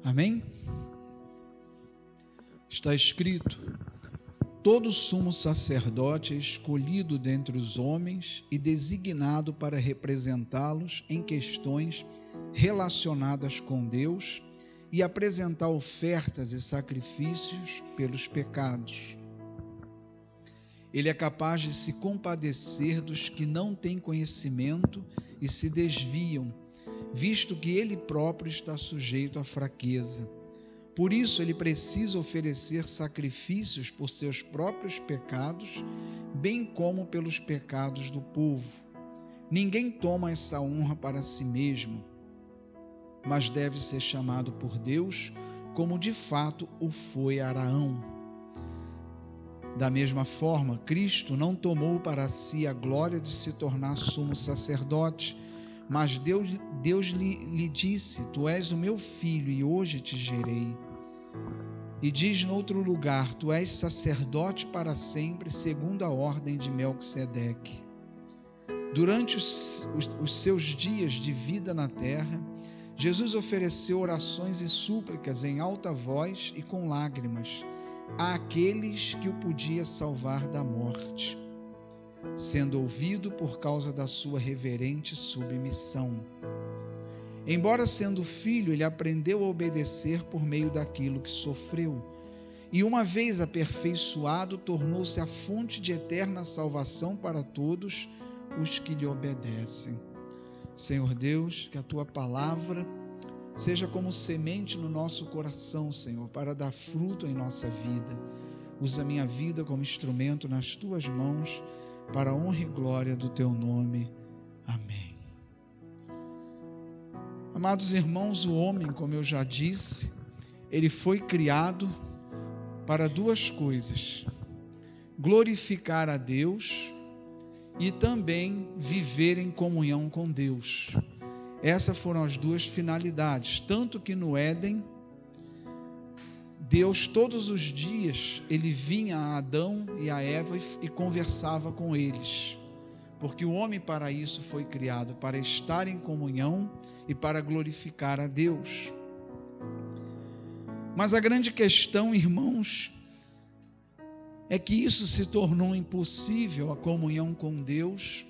Amém? Está escrito: todo sumo sacerdote é escolhido dentre os homens e designado para representá-los em questões relacionadas com Deus e apresentar ofertas e sacrifícios pelos pecados. Ele é capaz de se compadecer dos que não têm conhecimento e se desviam, visto que ele próprio está sujeito à fraqueza. Por isso, ele precisa oferecer sacrifícios por seus próprios pecados, bem como pelos pecados do povo. Ninguém toma essa honra para si mesmo, mas deve ser chamado por Deus, como de fato o foi Araão. Da mesma forma, Cristo não tomou para si a glória de se tornar sumo sacerdote, mas Deus lhe disse: Tu és o meu filho e hoje te gerei. E diz no outro lugar: Tu és sacerdote para sempre, segundo a ordem de Melquisedeque. Durante os seus dias de vida na terra, Jesus ofereceu orações e súplicas em alta voz e com lágrimas àqueles que o podia salvar da morte, sendo ouvido por causa da sua reverente submissão. Embora sendo filho, ele aprendeu a obedecer por meio daquilo que sofreu, e uma vez aperfeiçoado, tornou-se a fonte de eterna salvação para todos os que lhe obedecem. Senhor Deus, que a Tua palavra seja como semente no nosso coração, Senhor, para dar fruto em nossa vida. Usa a minha vida como instrumento nas Tuas mãos, para a honra e glória do Teu nome. Amém. Amados irmãos, o homem, como eu já disse, ele foi criado para duas coisas: glorificar a Deus e também viver em comunhão com Deus. Essas foram as duas finalidades, tanto que no Éden, Deus todos os dias, ele vinha a Adão e a Eva e conversava com eles, porque o homem para isso foi criado, para estar em comunhão e para glorificar a Deus. Mas a grande questão, irmãos, é que isso se tornou impossível, a comunhão com Deus,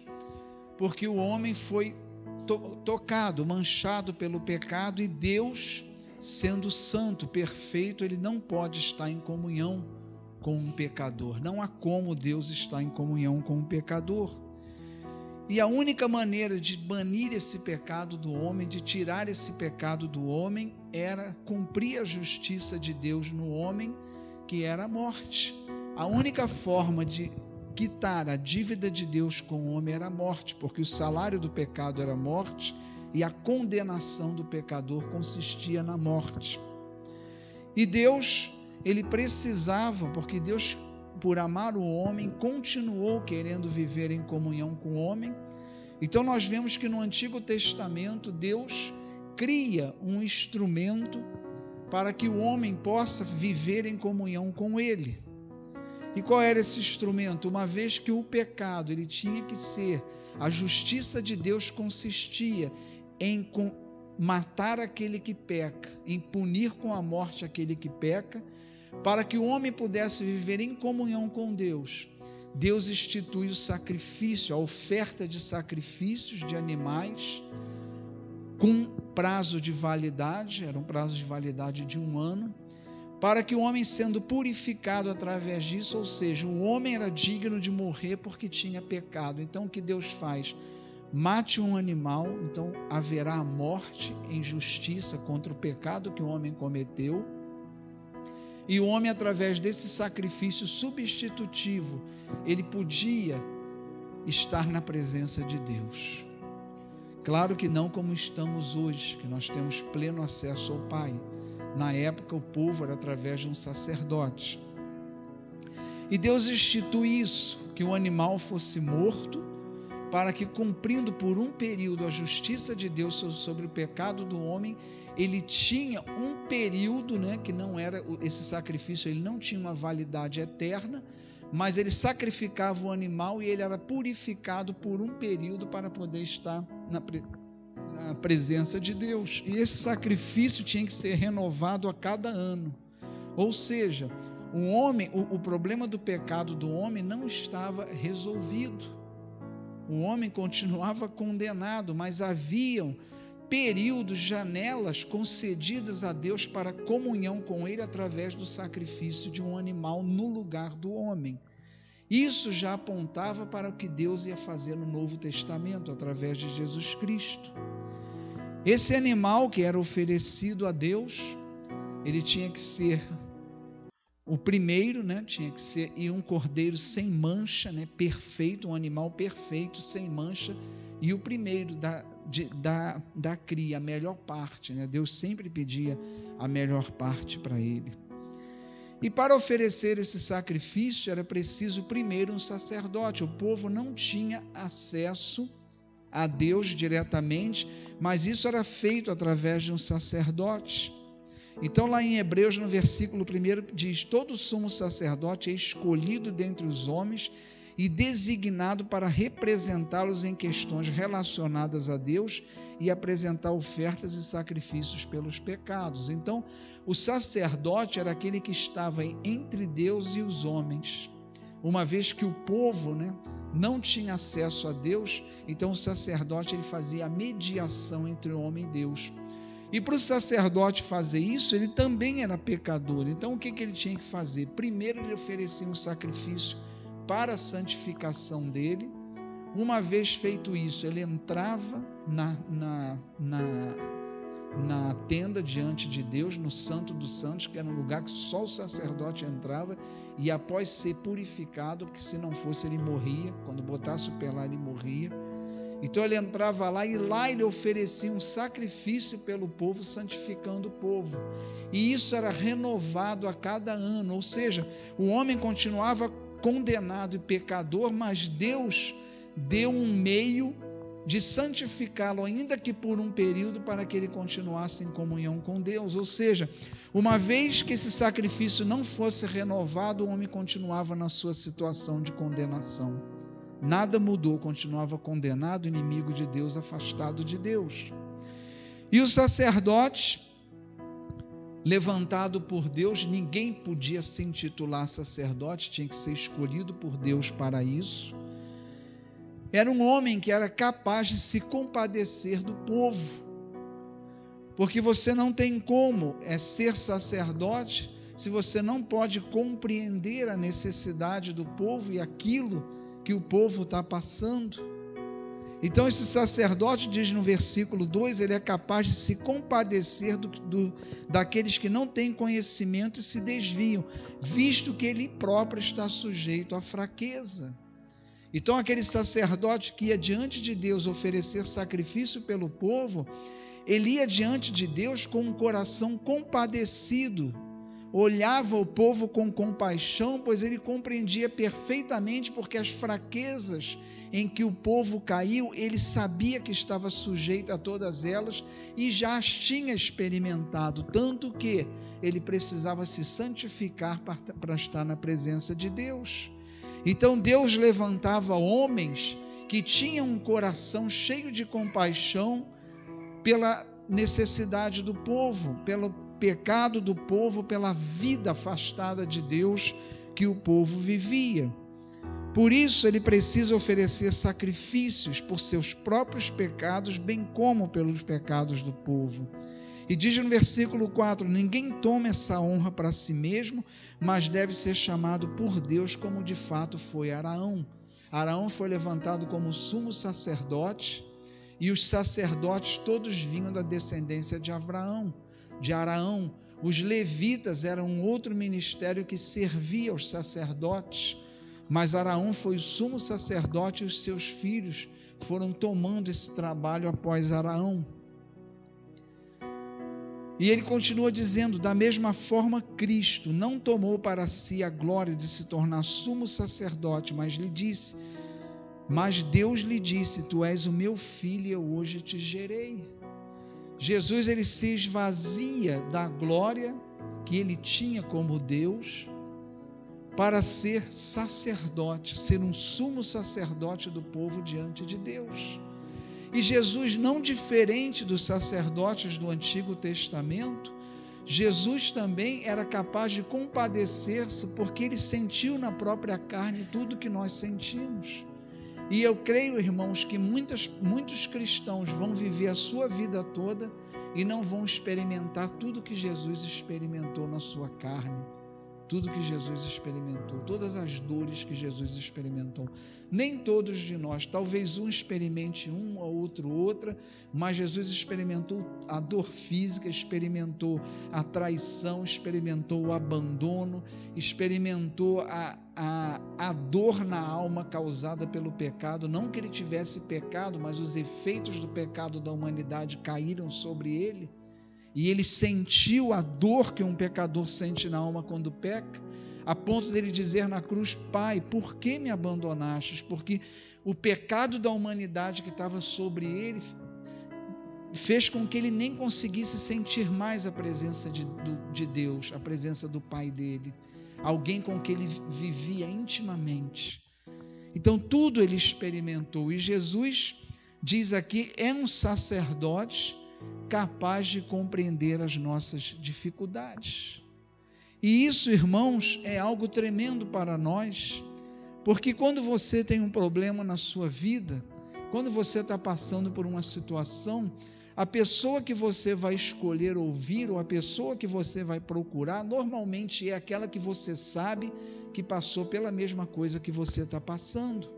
porque o homem foi tocado, manchado pelo pecado, e Deus, sendo santo, perfeito, ele não pode estar em comunhão com um pecador. Não há como Deus estar em comunhão com um pecador. E a única maneira de banir esse pecado do homem, de tirar esse pecado do homem, era cumprir a justiça de Deus no homem, que era a morte. A única forma de quitar a dívida de Deus com o homem era a morte, porque o salário do pecado era a morte e a condenação do pecador consistia na morte. E Deus, ele precisava, porque Deus, por amar o homem, continuou querendo viver em comunhão com o homem. Então nós vemos que no Antigo Testamento Deus cria um instrumento para que o homem possa viver em comunhão com ele. E qual era esse instrumento? Uma vez que o pecado, ele tinha que ser, a justiça de Deus consistia em matar aquele que peca, em punir com a morte aquele que peca, para que o homem pudesse viver em comunhão com Deus. Deus institui o sacrifício, a oferta de sacrifícios de animais, com prazo de validade, era um prazo de validade de 1 ano, para que o homem, sendo purificado através disso, ou seja, o homem era digno de morrer porque tinha pecado. Então o que Deus faz? Mate um animal, então haverá a morte em justiça contra o pecado que o homem cometeu, e o homem, através desse sacrifício substitutivo, ele podia estar na presença de Deus. Claro que não como estamos hoje, que nós temos pleno acesso ao Pai. Na época, o povo era através de um sacerdote. E Deus institui isso, que o animal fosse morto, para que, cumprindo por um período a justiça de Deus sobre o pecado do homem, ele tinha um período, que não era esse sacrifício, ele não tinha uma validade eterna, mas ele sacrificava o animal e ele era purificado por um período para poder estar na presença de Deus. E esse sacrifício tinha que ser renovado a cada ano. Ou seja, o problema do pecado do homem não estava resolvido. O homem continuava condenado, mas haviam períodos, janelas concedidas a Deus para comunhão com Ele através do sacrifício de um animal no lugar do homem. Isso já apontava para o que Deus ia fazer no Novo Testamento, através de Jesus Cristo. Esse animal que era oferecido a Deus, ele tinha que ser o primeiro, tinha que ser um cordeiro sem mancha, perfeito, um animal perfeito, sem mancha, e o primeiro da cria, a melhor parte. Deus sempre pedia a melhor parte para ele. E para oferecer esse sacrifício era preciso primeiro um sacerdote. O povo não tinha acesso a Deus diretamente, mas isso era feito através de um sacerdote. Então lá em Hebreus, no versículo 1, diz: todo sumo sacerdote é escolhido dentre os homens e designado para representá-los em questões relacionadas a Deus e apresentar ofertas e sacrifícios pelos pecados. Então, o sacerdote era aquele que estava entre Deus e os homens. Uma vez que o povo, não tinha acesso a Deus, então o sacerdote ele fazia a mediação entre o homem e Deus. E para o sacerdote fazer isso, ele também era pecador. Então, o que ele tinha que fazer? Primeiro, ele oferecia um sacrifício para a santificação dele. Uma vez feito isso, ele entrava na tenda diante de Deus, no Santo dos Santos, que era um lugar que só o sacerdote entrava, e após ser purificado, porque se não fosse ele morria, quando botasse o pé lá ele morria. Então ele entrava lá e lá ele oferecia um sacrifício pelo povo, santificando o povo. E isso era renovado a cada ano, ou seja, o homem continuava condenado e pecador, mas Deus deu um meio de santificá-lo, ainda que por um período, para que ele continuasse em comunhão com Deus. Ou seja, uma vez que esse sacrifício não fosse renovado, o homem continuava na sua situação de condenação. Nada mudou, continuava condenado, inimigo de Deus, afastado de Deus. E os sacerdotes, levantado por Deus, ninguém podia se intitular sacerdote, tinha que ser escolhido por Deus para isso. Era um homem que era capaz de se compadecer do povo, porque você não tem como ser sacerdote se você não pode compreender a necessidade do povo e aquilo que o povo está passando. Então esse sacerdote, diz no versículo 2, ele é capaz de se compadecer daqueles que não têm conhecimento e se desviam, visto que ele próprio está sujeito à fraqueza. Então aquele sacerdote que ia diante de Deus oferecer sacrifício pelo povo, ele ia diante de Deus com um coração compadecido, olhava o povo com compaixão, pois ele compreendia perfeitamente, porque as fraquezas em que o povo caiu, ele sabia que estava sujeito a todas elas e já as tinha experimentado, tanto que ele precisava se santificar para estar na presença de Deus. Então Deus levantava homens que tinham um coração cheio de compaixão pela necessidade do povo, pelo pecado do povo, pela vida afastada de Deus que o povo vivia. Por isso ele precisa oferecer sacrifícios por seus próprios pecados, bem como pelos pecados do povo. E diz no versículo 4, ninguém toma essa honra para si mesmo, mas deve ser chamado por Deus, como de fato foi Araão. Araão foi levantado como sumo sacerdote, e os sacerdotes todos vinham da descendência de Araão. Os levitas eram um outro ministério que servia aos sacerdotes, mas Araão foi o sumo sacerdote e os seus filhos foram tomando esse trabalho após Araão. E ele continua dizendo, da mesma forma Cristo não tomou para si a glória de se tornar sumo sacerdote, mas Deus lhe disse, tu és o meu filho e eu hoje te gerei. Jesus ele se esvazia da glória que ele tinha como Deus para ser sacerdote, ser um sumo sacerdote do povo diante de Deus. E Jesus, não diferente dos sacerdotes do Antigo Testamento, Jesus também era capaz de compadecer-se, porque ele sentiu na própria carne tudo que nós sentimos. E eu creio, irmãos, que muitos cristãos vão viver a sua vida toda e não vão experimentar tudo que Jesus experimentou na sua carne, tudo que Jesus experimentou, todas as dores que Jesus experimentou. Nem todos de nós, talvez um experimente uma ou outro outra, mas Jesus experimentou a dor física, experimentou a traição, experimentou o abandono, experimentou a dor na alma causada pelo pecado. Não que ele tivesse pecado, mas os efeitos do pecado da humanidade caíram sobre ele. E ele sentiu a dor que um pecador sente na alma quando peca, a ponto dele dizer na cruz: Pai, por que me abandonastes? Porque o pecado da humanidade que estava sobre ele fez com que ele nem conseguisse sentir mais a presença de Deus, a presença do Pai dele, alguém com quem ele vivia intimamente. Então tudo ele experimentou, e Jesus diz aqui, é um sacerdote capaz de compreender as nossas dificuldades. E isso, irmãos, é algo tremendo para nós, porque quando você tem um problema na sua vida, quando você está passando por uma situação, a pessoa que você vai escolher ouvir, ou a pessoa que você vai procurar, normalmente é aquela que você sabe que passou pela mesma coisa que você está passando.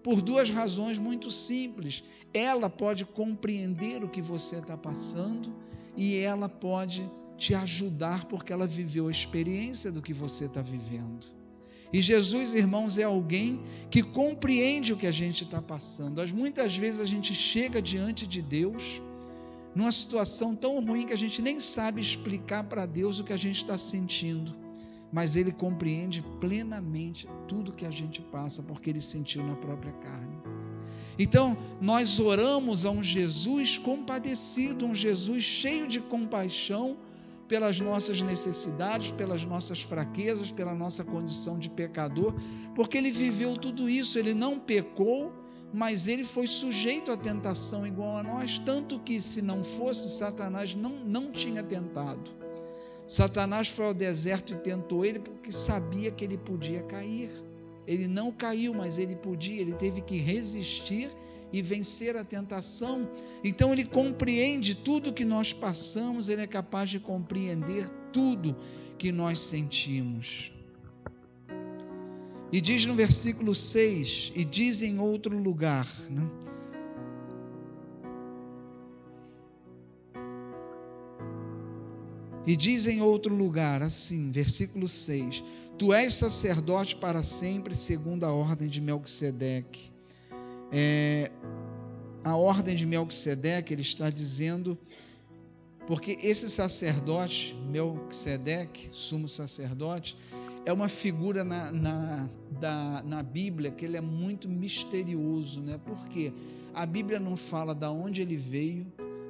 Por duas razões muito simples: ela pode compreender o que você está passando e ela pode te ajudar porque ela viveu a experiência do que você está vivendo. E Jesus, irmãos, é alguém que compreende o que a gente está passando. Muitas vezes a gente chega diante de Deus numa situação tão ruim que a gente nem sabe explicar para Deus o que a gente está sentindo, mas Ele compreende plenamente tudo que a gente passa, porque Ele sentiu na própria carne. Então, nós oramos a um Jesus compadecido, um Jesus cheio de compaixão pelas nossas necessidades, pelas nossas fraquezas, pela nossa condição de pecador, porque Ele viveu tudo isso. Ele não pecou, mas Ele foi sujeito à tentação igual a nós, tanto que, se não fosse, Satanás não tinha tentado. Satanás foi ao deserto e tentou ele porque sabia que ele podia cair. Ele não caiu, mas ele podia, ele teve que resistir e vencer a tentação. Então ele compreende tudo que nós passamos, ele é capaz de compreender tudo que nós sentimos. E diz no versículo 6, e diz em outro lugar, né? E diz em outro lugar, assim, versículo 6, Tu és sacerdote para sempre, segundo a ordem de Melquisedeque. A ordem de Melquisedeque, ele está dizendo, porque esse sacerdote, Melquisedeque, sumo sacerdote, é uma figura na Bíblia que ele é muito misterioso, né? Porque a Bíblia não fala de onde ele veio,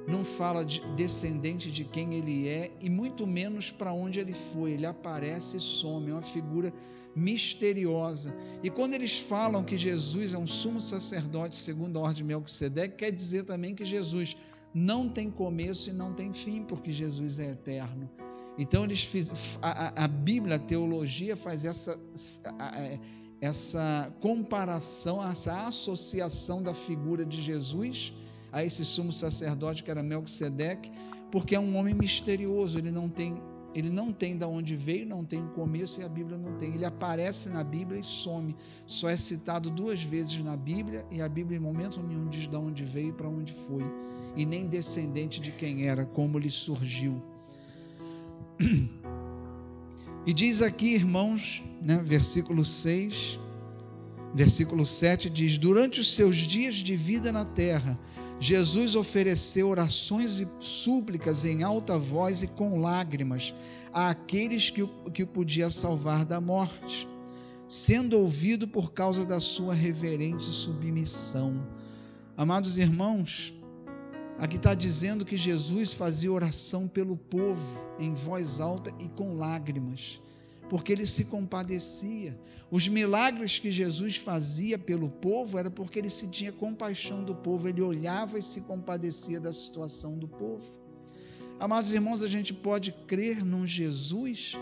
não fala de descendente de quem ele é, e muito menos para onde ele foi. Ele aparece e some, é uma figura misteriosa. E quando eles falam que Jesus é um sumo sacerdote segundo a ordem de Melquisedeque, quer dizer também que Jesus não tem começo e não tem fim, porque Jesus é eterno. Então a Bíblia, a teologia faz essa comparação, essa associação da figura de Jesus a esse sumo sacerdote que era Melquisedeque, porque é um homem misterioso. Ele não tem de onde veio, não tem um começo, e a Bíblia não tem. Ele aparece na Bíblia e some. Só é citado 2 vezes na Bíblia, e a Bíblia em momento nenhum diz de onde veio e para onde foi, e nem descendente de quem era, como lhe surgiu. E diz aqui, irmãos, né, versículo 6, versículo 7 diz: Durante os seus dias de vida na terra, Jesus ofereceu orações e súplicas em alta voz e com lágrimas àqueles que o podia salvar da morte, sendo ouvido por causa da sua reverente submissão. Amados irmãos, aqui está dizendo que Jesus fazia oração pelo povo em voz alta e com lágrimas, porque ele se compadecia. Os milagres que Jesus fazia pelo povo era porque ele se tinha compaixão do povo, ele olhava e se compadecia da situação do povo. Amados irmãos, a gente pode crer num Jesus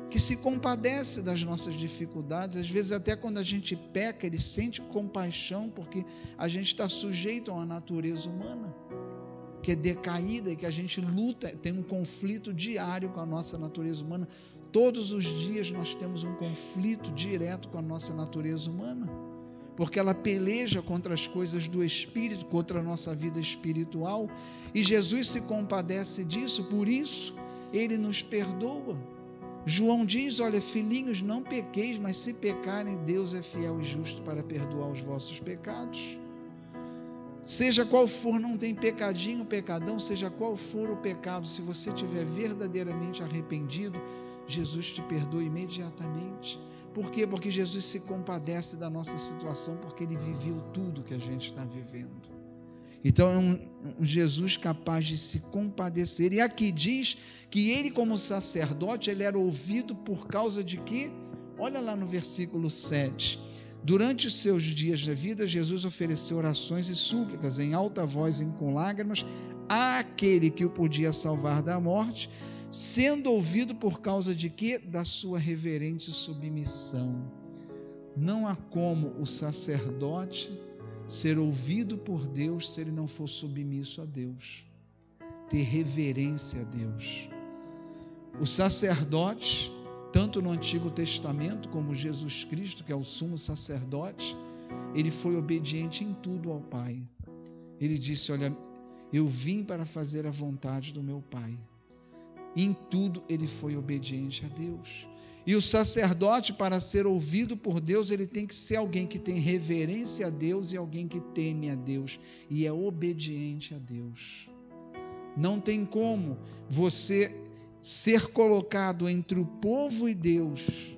que se compadece das nossas dificuldades. Às vezes até quando a gente peca, ele sente compaixão, porque a gente está sujeito a uma natureza humana que é decaída e que a gente luta, tem um conflito diário com a nossa natureza humana. Todos os dias nós temos um conflito direto com a nossa natureza humana, porque ela peleja contra as coisas do Espírito, contra a nossa vida espiritual, e Jesus se compadece disso, por isso ele nos perdoa. João diz, olha, filhinhos, não pequeis, mas se pecarem, Deus é fiel e justo para perdoar os vossos pecados. Seja qual for, não tem pecadinho, pecadão, seja qual for o pecado, se você estiver verdadeiramente arrependido, Jesus te perdoa imediatamente. Por quê? Porque Jesus se compadece da nossa situação, porque ele viveu tudo que a gente está vivendo. Então é um Jesus capaz de se compadecer. E aqui diz que ele, como sacerdote, ele era ouvido por causa de quê? Olha lá no versículo 7. Durante os seus dias de vida, Jesus ofereceu orações e súplicas em alta voz e com lágrimas àquele que o podia salvar da morte, sendo ouvido por causa de quê? Da sua reverente submissão. Não há como o sacerdote ser ouvido por Deus se ele não for submisso a Deus, ter reverência a Deus. O sacerdote, tanto no Antigo Testamento como Jesus Cristo, que é o sumo sacerdote, ele foi obediente em tudo ao Pai. Ele disse, olha, eu vim para fazer a vontade do meu Pai. Em tudo ele foi obediente a Deus. E o sacerdote, para ser ouvido por Deus, ele tem que ser alguém que tem reverência a Deus e alguém que teme a Deus e é obediente a Deus. Não tem como você ser colocado entre o povo e Deus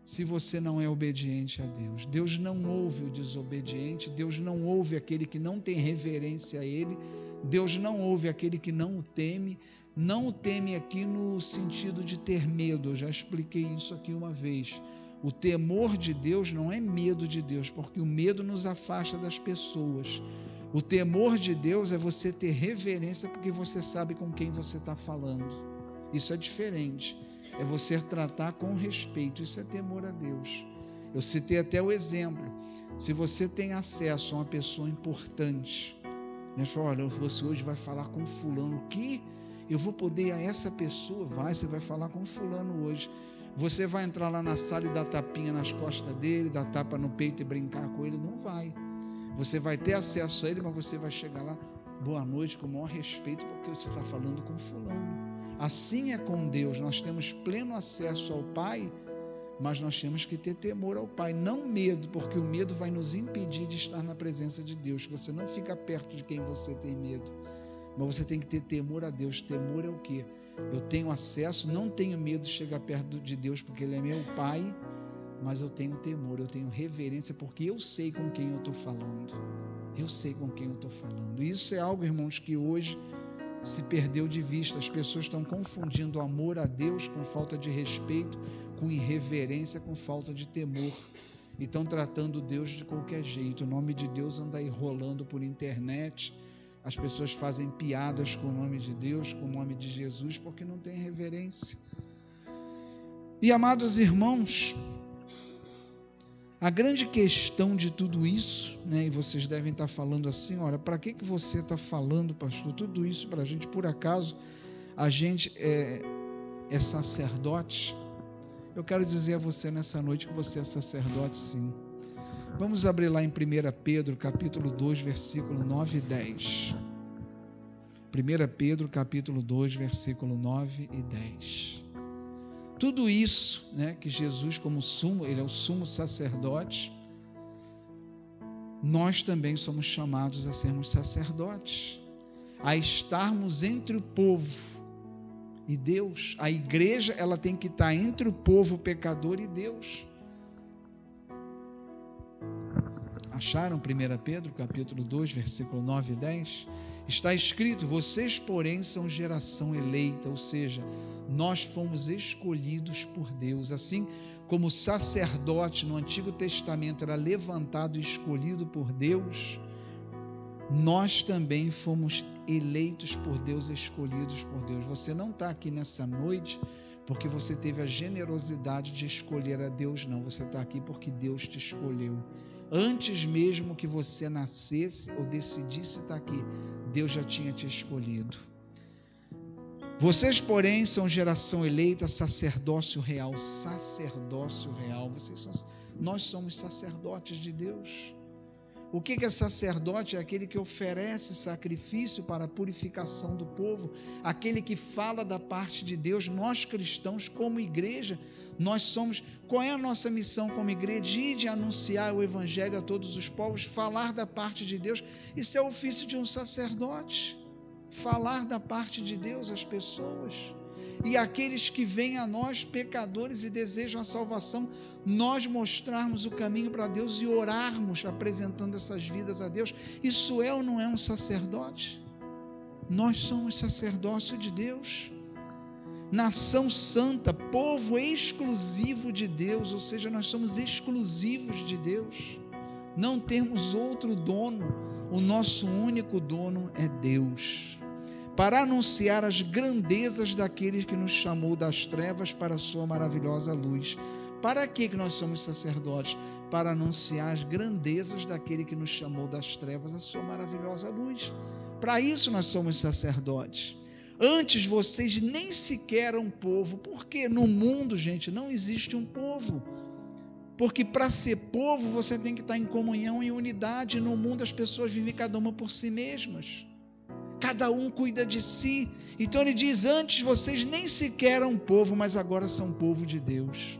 se você não é obediente a Deus. Deus não ouve o desobediente, Deus não ouve aquele que não tem reverência a Ele, Deus não ouve aquele que não o teme. Não o teme aqui no sentido de ter medo, eu já expliquei isso aqui uma vez. O temor de Deus não é medo de Deus, porque o medo nos afasta das pessoas. O temor de Deus é você ter reverência, porque você sabe com quem você está falando. Isso é diferente, é você tratar com respeito, isso é temor a Deus. Eu citei até o exemplo, se você tem acesso a uma pessoa importante, né, fala, olha, você hoje vai falar com fulano, o que? Eu vou poder a essa pessoa? Você vai falar com fulano hoje. Você vai entrar lá na sala e dar tapinha nas costas dele, dar tapa no peito e brincar com ele? Não vai. Você vai ter acesso a ele, mas você vai chegar lá, boa noite, com o maior respeito, porque você está falando com fulano. Assim é com Deus, nós temos pleno acesso ao Pai, mas nós temos que ter temor ao Pai, não medo, porque o medo vai nos impedir de estar na presença de Deus. Você não fica perto de quem você tem medo. Mas você tem que ter temor a Deus. Temor é o quê? Eu tenho acesso, não tenho medo de chegar perto de Deus, porque Ele é meu Pai, mas eu tenho temor, eu tenho reverência, porque eu sei com quem eu estou falando. Eu sei com quem eu estou falando. E isso é algo, irmãos, que hoje se perdeu de vista. As pessoas estão confundindo amor a Deus com falta de respeito, com irreverência, com falta de temor. E estão tratando Deus de qualquer jeito. O nome de Deus anda aí rolando por internet. As pessoas fazem piadas com o nome de Deus, com o nome de Jesus, porque não tem reverência. E, amados irmãos, a grande questão de tudo isso, né, e vocês devem estar falando assim, olha, para que você está falando, pastor, tudo isso para a gente? Por acaso a gente é sacerdote? Eu quero dizer a você nessa noite que você é sacerdote, sim. Vamos abrir lá em 1 Pedro, capítulo 2, versículo 9 e 10. 1 Pedro, capítulo 2, versículo 9 e 10. Tudo isso, né, que Jesus como sumo, ele é o sumo sacerdote, nós também somos chamados a sermos sacerdotes, a estarmos entre o povo e Deus. A igreja, ela tem que estar entre o povo pecador e Deus. Acharam 1 Pedro, capítulo 2, versículo 9 e 10? Está escrito, vocês, porém, são geração eleita, ou seja, Nós fomos escolhidos por Deus, assim como o sacerdote no Antigo Testamento era levantado e escolhido por Deus, nós também fomos eleitos por Deus, escolhidos por Deus. Você não está aqui nessa noite porque você teve a generosidade de escolher a Deus, não. Você está aqui porque Deus te escolheu. Antes mesmo que você nascesse ou decidisse estar aqui, Deus já tinha te escolhido. Vocês, porém, são geração eleita, sacerdócio real. Nós somos sacerdotes de Deus. O que é sacerdote? É aquele que oferece sacrifício para a purificação do povo, aquele que fala da parte de Deus. Nós cristãos, como igreja, nós somos... Qual é a nossa missão como igreja? De anunciar o evangelho a todos os povos, falar da parte de Deus. Isso é o ofício de um sacerdote. Falar da parte de Deus às pessoas. E aqueles que vêm a nós, pecadores, e desejam a salvação, nós mostrarmos o caminho para Deus e orarmos apresentando essas vidas a Deus. Isso é ou não é um sacerdote? Nós somos sacerdócio de Deus, nação santa, povo exclusivo de Deus, ou seja, nós somos exclusivos de Deus, não temos outro dono, o nosso único dono é Deus, para anunciar as grandezas daquele que nos chamou das trevas para a sua maravilhosa luz. Para que nós somos sacerdotes? Para anunciar as grandezas daquele que nos chamou das trevas à sua maravilhosa luz. Para isso nós somos sacerdotes. Antes vocês nem sequer eram povo, porque no mundo, gente, não existe um povo. Porque para ser povo você tem que estar em comunhão e unidade. No mundo as pessoas vivem cada uma por si mesmas. Cada um cuida de si. Então ele diz, antes vocês nem sequer eram povo, mas agora são povo de Deus.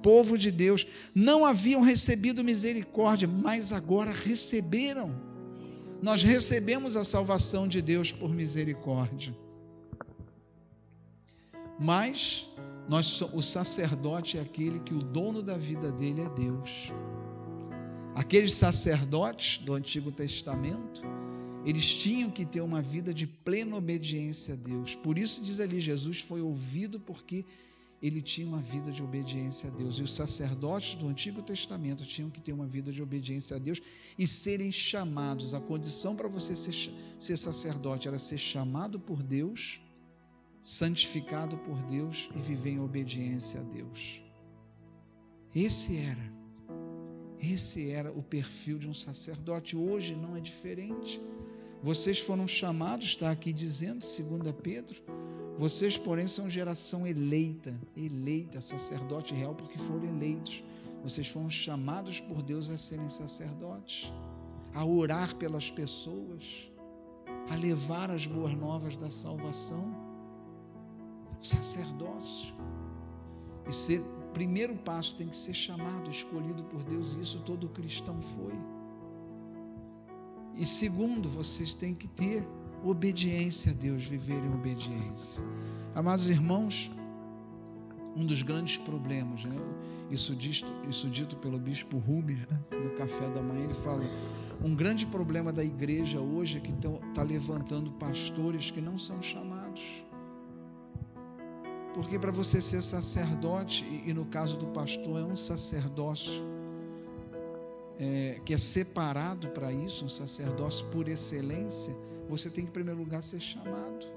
Povo de Deus, não haviam recebido misericórdia, mas agora receberam. Nós recebemos a salvação de Deus por misericórdia. Mas o sacerdote é aquele que o dono da vida dele é Deus. Aqueles sacerdotes do Antigo Testamento, eles tinham que ter uma vida de plena obediência a Deus. Por isso diz ali, Jesus foi ouvido porque ele tinha uma vida de obediência a Deus. E os sacerdotes do Antigo Testamento tinham que ter uma vida de obediência a Deus e serem chamados. A condição para você ser sacerdote era ser chamado por Deus, santificado por Deus e viver em obediência a Deus. Esse era o perfil de um sacerdote. Hoje não é diferente. Vocês foram chamados, está aqui dizendo, 2 Pedro, vocês, porém, são geração eleita, sacerdote real, porque foram eleitos. Vocês foram chamados por Deus a serem sacerdotes, a orar pelas pessoas, a levar as boas novas da salvação. Sacerdócio. E primeiro passo tem que ser chamado, escolhido por Deus, e isso todo cristão foi. E segundo, vocês têm que ter obediência a Deus, viver em obediência. Amados irmãos, um dos grandes problemas, né? Isso dito pelo bispo Rubens, né? No café da manhã, ele fala, um grande problema da igreja hoje é que está levantando pastores que não são chamados. Porque para você ser sacerdote, e no caso do pastor é um sacerdócio que é separado para isso, um sacerdócio por excelência, você tem que em primeiro lugar ser chamado.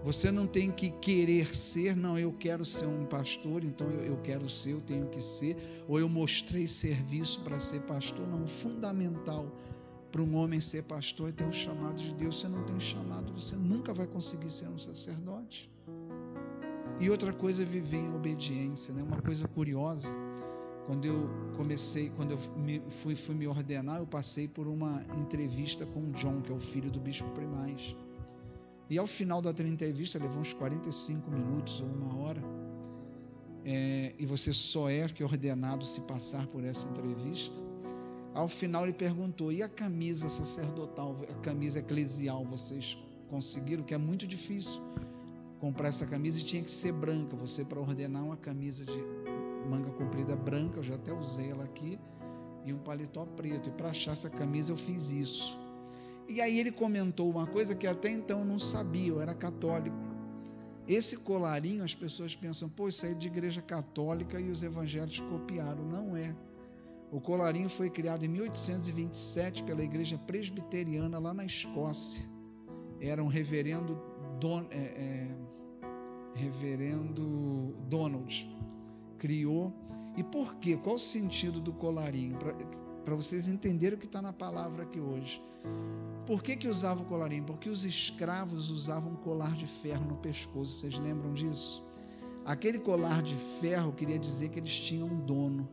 Você não tem que querer ser, não, eu quero ser um pastor, então eu quero ser, eu tenho que ser, ou eu mostrei serviço para ser pastor. Não, o fundamental para um homem ser pastor é ter o chamado de Deus. Você não tem chamado, você nunca vai conseguir ser um sacerdote. E outra coisa é viver em obediência, né? Uma coisa curiosa, quando eu fui me ordenar, eu passei por uma entrevista com o John, que é o filho do bispo Primaz. E ao final da entrevista, levou uns 45 minutos ou 1 hora, e você só é ordenado se passar por essa entrevista. Ao final ele perguntou, e a camisa sacerdotal, a camisa eclesial, vocês conseguiram? Que é muito difícil comprar essa camisa e tinha que ser branca. Você, para ordenar uma camisa de manga comprida branca, eu já até usei ela aqui, e um paletó preto, e para achar essa camisa eu fiz isso. E aí ele comentou uma coisa que até então eu não sabia, eu era católico. Esse colarinho, as pessoas pensam, pô, isso aí é de igreja católica e os evangélicos copiaram. Não é. O colarinho foi criado em 1827 pela igreja presbiteriana lá na Escócia. Era um reverendo Donald. Criou. E por quê? Qual o sentido do colarinho? Para vocês entenderem o que está na palavra aqui hoje. Por que usava o colarinho? Porque os escravos usavam um colar de ferro no pescoço. Vocês lembram disso? Aquele colar de ferro queria dizer que eles tinham um dono.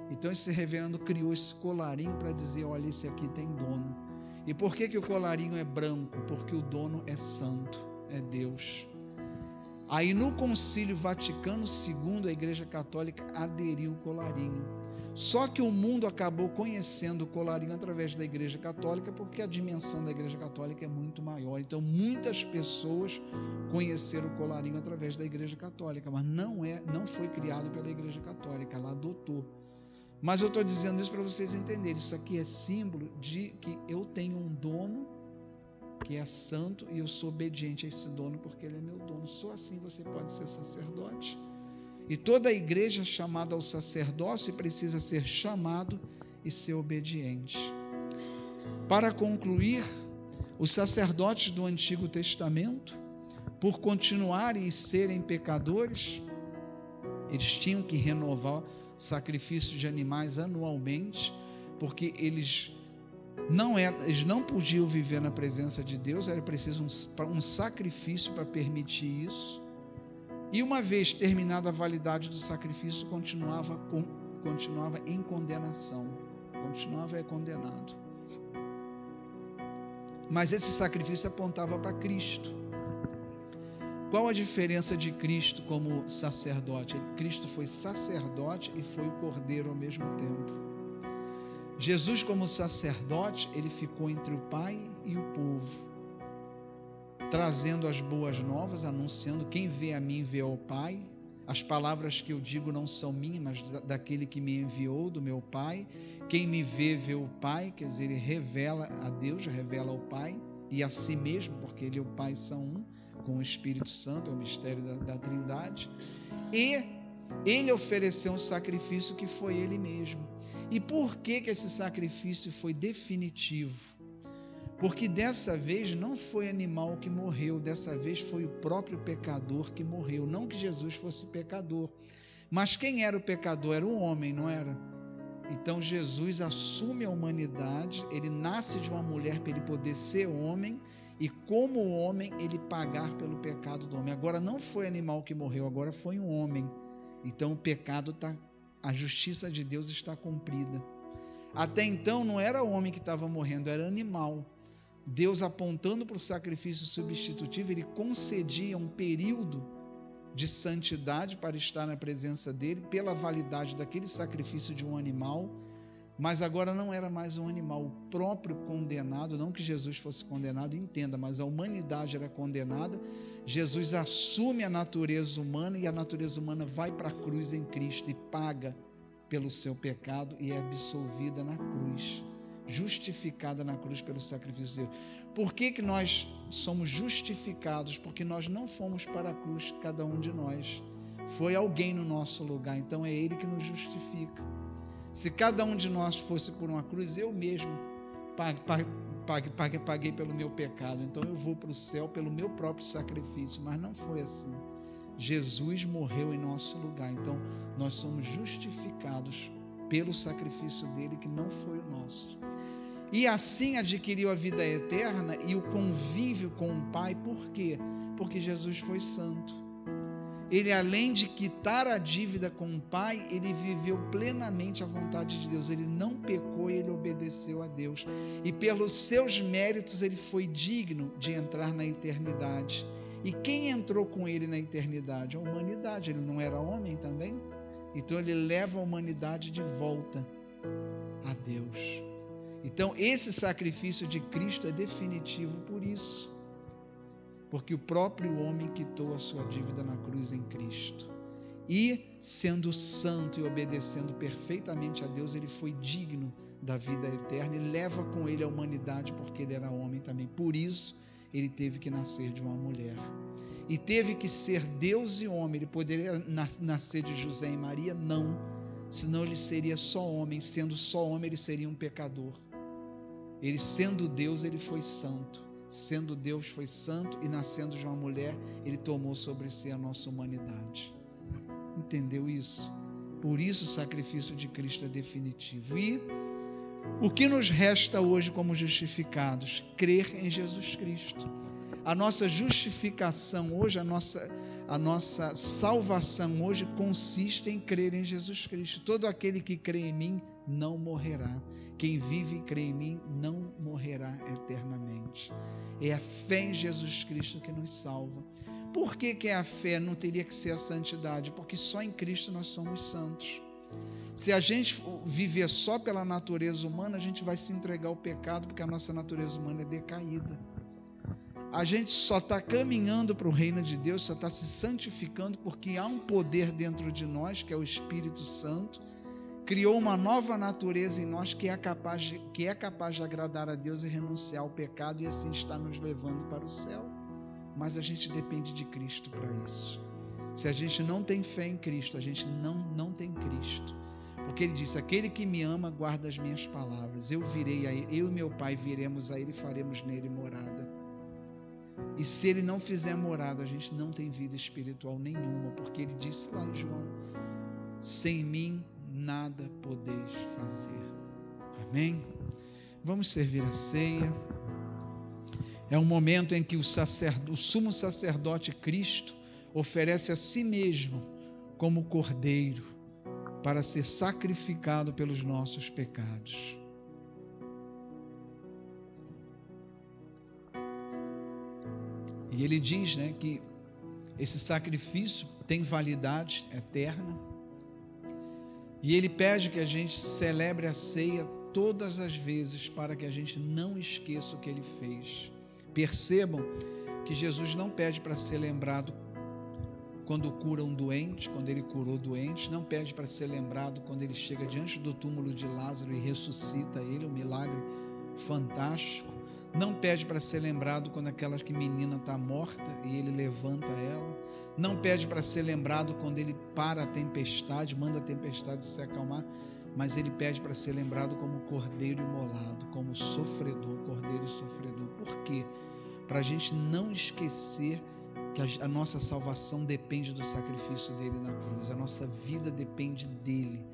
Então esse reverendo criou esse colarinho para dizer, olha, esse aqui tem dono. E por que o colarinho é branco? Porque o dono é santo, é Deus. Aí no Concílio Vaticano II, a Igreja Católica aderiu o colarinho. Só que o mundo acabou conhecendo o colarinho através da Igreja Católica, porque a dimensão da Igreja Católica é muito maior. Então muitas pessoas conheceram o colarinho através da Igreja Católica, mas não foi criado pela Igreja Católica, ela adotou. Mas eu estou dizendo isso para vocês entenderem. Isso aqui é símbolo de que eu tenho um dono que é santo e eu sou obediente a esse dono porque ele é meu dono. Só assim você pode ser sacerdote. E toda a igreja chamada ao sacerdócio precisa ser chamado e ser obediente. Para concluir, os sacerdotes do Antigo Testamento, por continuarem e serem pecadores, eles tinham que renovar sacrifícios de animais anualmente, porque eles não podiam viver na presença de Deus, era preciso um sacrifício para permitir isso. E uma vez terminada a validade do sacrifício, continuava em condenação, continuava condenado. Mas esse sacrifício apontava para Cristo. Qual a diferença de Cristo como sacerdote? Cristo foi sacerdote e foi o cordeiro ao mesmo tempo. Jesus, como sacerdote, ele ficou entre o Pai e o povo, trazendo as boas novas, anunciando: quem vê a mim vê ao Pai. As palavras que eu digo não são minhas, mas daquele que me enviou, do meu Pai. Quem me vê, vê o Pai. Quer dizer, ele revela a Deus, revela ao Pai e a si mesmo, porque ele e o Pai são um, com o Espírito Santo, é o mistério da Trindade. E ele ofereceu um sacrifício que foi ele mesmo. E por que esse sacrifício foi definitivo? Porque dessa vez não foi animal que morreu, dessa vez foi o próprio pecador que morreu. Não que Jesus fosse pecador, mas quem era o pecador? Era o homem, não era? Então Jesus assume a humanidade, ele nasce de uma mulher para ele poder ser homem, e como homem ele pagar pelo pecado do homem. Agora não foi animal que morreu, agora foi um homem. Então o pecado a justiça de Deus está cumprida. Até então não era o homem que estava morrendo, era animal. Deus, apontando para o sacrifício substitutivo, ele concedia um período de santidade para estar na presença dele, pela validade daquele sacrifício de um animal. Mas agora não era mais um animal, o próprio condenado, não que Jesus fosse condenado, entenda, mas a humanidade era condenada. Jesus assume a natureza humana e a natureza humana vai para a cruz em Cristo e paga pelo seu pecado e é absolvida na cruz, justificada na cruz pelo sacrifício de Deus. Por que nós somos justificados? Porque nós não fomos para a cruz, cada um de nós. Foi alguém no nosso lugar, então é ele que nos justifica. Se cada um de nós fosse por uma cruz, eu mesmo paguei pelo meu pecado, então eu vou para o céu pelo meu próprio sacrifício, mas não foi assim. Jesus morreu em nosso lugar, então nós somos justificados pelo sacrifício dele, que não foi o nosso. E assim adquiriu a vida eterna e o convívio com o Pai. Por quê? Porque Jesus foi santo. Ele, além de quitar a dívida com o Pai, ele viveu plenamente a vontade de Deus. Ele não pecou e ele obedeceu a Deus. E pelos seus méritos ele foi digno de entrar na eternidade. E quem entrou com ele na eternidade? A humanidade. Ele não era homem também? Então ele leva a humanidade de volta a Deus. Então esse sacrifício de Cristo é definitivo por isso. Porque o próprio homem quitou a sua dívida na cruz em Cristo. E, sendo santo e obedecendo perfeitamente a Deus, ele foi digno da vida eterna e leva com ele a humanidade, porque ele era homem também. Por isso, ele teve que nascer de uma mulher. e teve que ser Deus e homem. Ele poderia nascer de José e Maria? Não, senão ele seria só homem. Sendo só homem, ele seria um pecador. Ele, sendo Deus, ele foi santo. Sendo Deus, foi santo, e nascendo de uma mulher, ele tomou sobre si a nossa humanidade. Entendeu isso? Por isso o sacrifício de Cristo é definitivo. E o que nos resta hoje como justificados? Crer em Jesus Cristo. A nossa justificação hoje, a nossa salvação hoje consiste em crer em Jesus Cristo. Todo aquele que crê em mim não morrerá. Quem vive e crê em mim não morrerá eternamente. É a fé em Jesus Cristo que nos salva. Por que é a fé? Não teria que ser a santidade, porque só em Cristo nós somos santos. Se a gente viver só pela natureza humana, a gente vai se entregar ao pecado, porque a nossa natureza humana é decaída. A gente só está caminhando para o reino de Deus, só está se santificando, porque há um poder dentro de nós, que é o Espírito Santo, criou uma nova natureza em nós que é capaz de agradar a Deus e renunciar ao pecado, e assim está nos levando para o céu. Mas a gente depende de Cristo para isso. Se a gente não tem fé em Cristo, a gente não tem Cristo. Porque ele disse: aquele que me ama guarda as minhas palavras. Eu virei a ele, eu e meu Pai viremos a ele e faremos nele morada. E se ele não fizer morada, a gente não tem vida espiritual nenhuma, porque ele disse lá em João: sem mim nada podeis fazer. Amém? Vamos servir a ceia. É um momento em que o sumo sacerdote Cristo oferece a si mesmo como cordeiro para ser sacrificado pelos nossos pecados. E ele diz, que esse sacrifício tem validade eterna. E ele pede que a gente celebre a ceia todas as vezes para que a gente não esqueça o que ele fez. Percebam que Jesus não pede para ser lembrado quando cura um doente, quando ele curou doentes, não pede para ser lembrado quando ele chega diante do túmulo de Lázaro e ressuscita ele, um milagre fantástico. Não pede para ser lembrado quando aquela menina está morta e ele levanta ela. Não pede para ser lembrado quando ele para a tempestade, manda a tempestade se acalmar, mas ele pede para ser lembrado como cordeiro imolado, como sofredor, cordeiro sofredor. Por quê? Para a gente não esquecer que a nossa salvação depende do sacrifício dele na cruz. A nossa vida depende dele.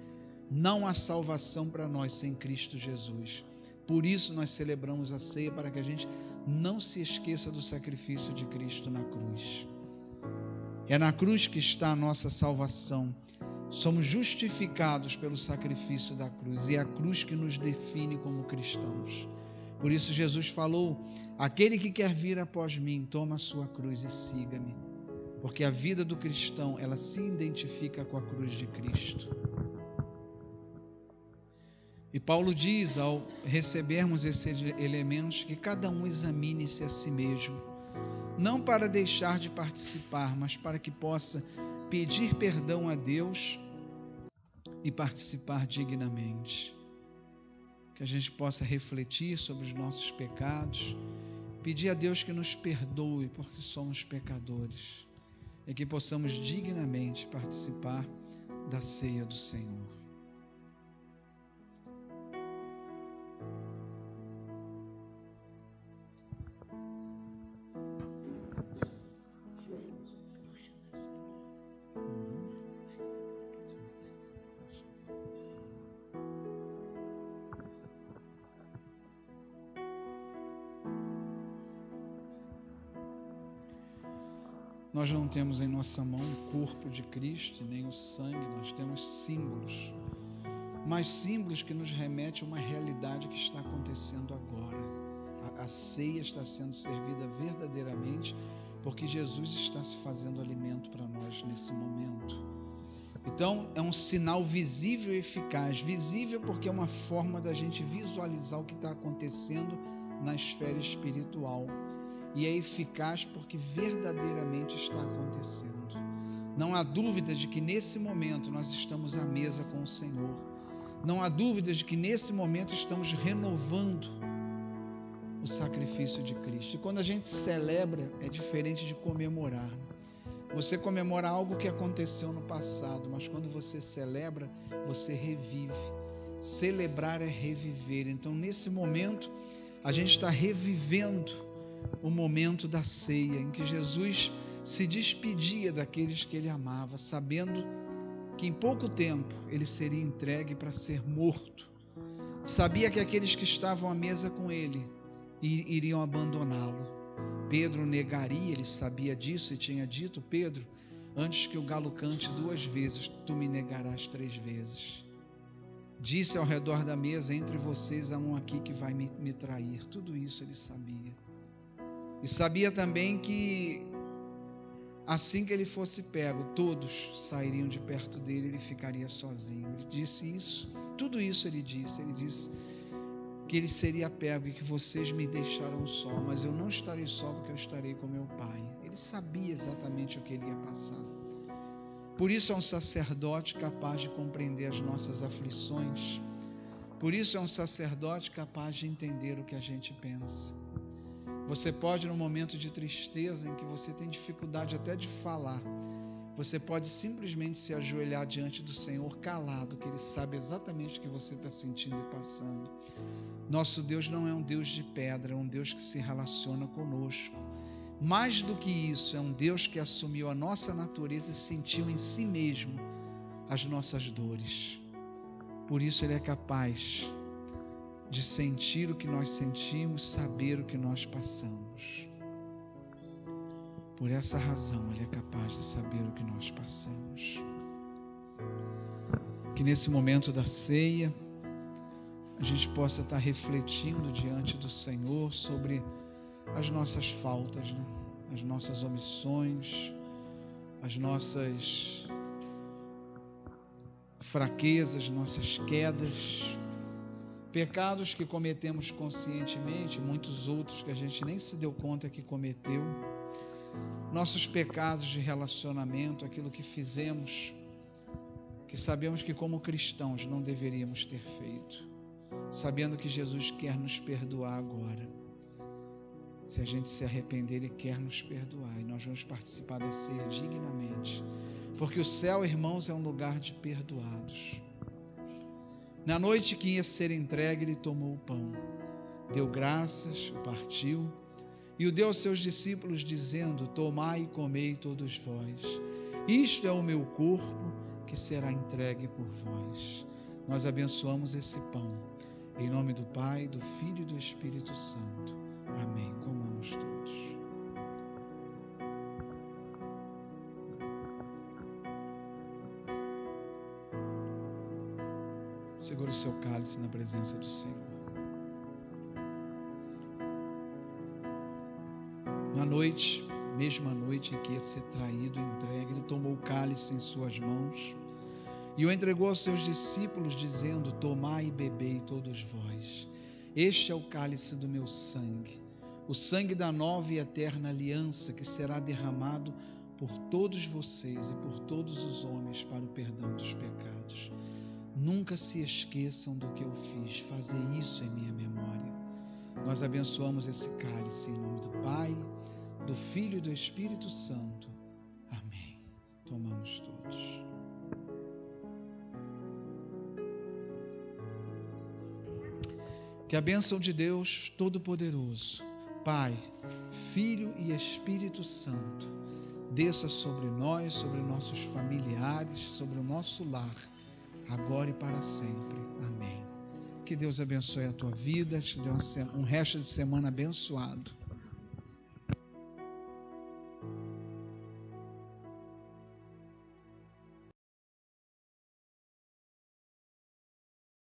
Não há salvação para nós sem Cristo Jesus. Por isso nós celebramos a ceia, para que a gente não se esqueça do sacrifício de Cristo na cruz. É na cruz que está a nossa salvação. Somos justificados pelo sacrifício da cruz, e é a cruz que nos define como cristãos. Por isso Jesus falou: aquele que quer vir após mim, toma a sua cruz e siga-me. Porque a vida do cristão, ela se identifica com a cruz de Cristo. E Paulo diz, ao recebermos esses elementos, que cada um examine-se a si mesmo, não para deixar de participar, mas para que possa pedir perdão a Deus e participar dignamente. Que a gente possa refletir sobre os nossos pecados, pedir a Deus que nos perdoe, porque somos pecadores, e que possamos dignamente participar da ceia do Senhor. Nós não temos em nossa mão o corpo de Cristo, nem o sangue, nós temos símbolos. Mas símbolos que nos remetem a uma realidade que está acontecendo agora. A ceia está sendo servida verdadeiramente, porque Jesus está se fazendo alimento para nós nesse momento. Então, é um sinal visível e eficaz. Visível porque é uma forma da gente visualizar o que está acontecendo na esfera espiritual. E é eficaz porque verdadeiramente está acontecendo. Não há dúvida de que nesse momento nós estamos à mesa com o Senhor. Não há dúvida de que nesse momento estamos renovando o sacrifício de Cristo. E quando a gente celebra, é diferente de comemorar. Você comemora algo que aconteceu no passado, mas quando você celebra, você revive. Celebrar é reviver. Então, nesse momento, a gente está revivendo o momento da ceia, em que Jesus se despedia daqueles que ele amava, sabendo que em pouco tempo ele seria entregue para ser morto. Sabia que aqueles que estavam à mesa com ele iriam abandoná-lo. Pedro negaria, ele sabia disso e tinha dito: Pedro, antes que o galo cante 2 vezes, tu me negarás 3 vezes. Disse ao redor da mesa: entre vocês há um aqui que vai me trair. Tudo isso ele sabia. E sabia também que assim que ele fosse pego, todos sairiam de perto dele, ele ficaria sozinho. Ele disse isso, tudo isso ele disse. Ele disse que ele seria pego e que vocês me deixarão só, mas eu não estarei só porque eu estarei com meu Pai. Ele sabia exatamente o que ele ia passar. Por isso é um sacerdote capaz de compreender as nossas aflições. Por isso é um sacerdote capaz de entender o que a gente pensa. Você pode, no momento de tristeza, em que você tem dificuldade até de falar, você pode simplesmente se ajoelhar diante do Senhor calado, que Ele sabe exatamente o que você está sentindo e passando. Nosso Deus não é um Deus de pedra, é um Deus que se relaciona conosco. Mais do que isso, é um Deus que assumiu a nossa natureza e sentiu em si mesmo as nossas dores. Por isso Ele é capaz de sentir o que nós sentimos, saber o que nós passamos. Por essa razão, Ele é capaz de saber o que nós passamos. Que nesse momento da ceia, a gente possa estar refletindo diante do Senhor sobre as nossas faltas, né? As nossas omissões, as nossas fraquezas, nossas quedas, pecados que cometemos conscientemente, muitos outros que a gente nem se deu conta que cometeu, nossos pecados de relacionamento, aquilo que fizemos, que sabemos que como cristãos não deveríamos ter feito, sabendo que Jesus quer nos perdoar agora. Se a gente se arrepender, Ele quer nos perdoar e nós vamos participar da ceia dignamente, porque o céu, irmãos, é um lugar de perdoados. Na noite que ia ser entregue, Ele tomou o pão, deu graças, o partiu e o deu aos seus discípulos, dizendo: tomai e comei todos vós, isto é o meu corpo que será entregue por vós. Nós abençoamos esse pão, em nome do Pai, do Filho e do Espírito Santo. Amém. Comamos todos. Segura o seu cálice na presença do Senhor. Na noite, mesma noite em que ia ser traído e entregue, Ele tomou o cálice em suas mãos e o entregou aos seus discípulos, dizendo: tomai e bebei todos vós. Este é o cálice do meu sangue, o sangue da nova e eterna aliança, que será derramado por todos vocês e por todos os homens para o perdão dos pecados. Nunca se esqueçam do que eu fiz, fazei isso em minha memória. Nós abençoamos esse cálice em nome do Pai, do Filho e do Espírito Santo. Amém. Tomamos todos. Que a bênção de Deus Todo-Poderoso, Pai, Filho e Espírito Santo, desça sobre nós, sobre nossos familiares, sobre o nosso lar, agora e para sempre. Amém. Que Deus abençoe a tua vida, te dê um resto de semana abençoado.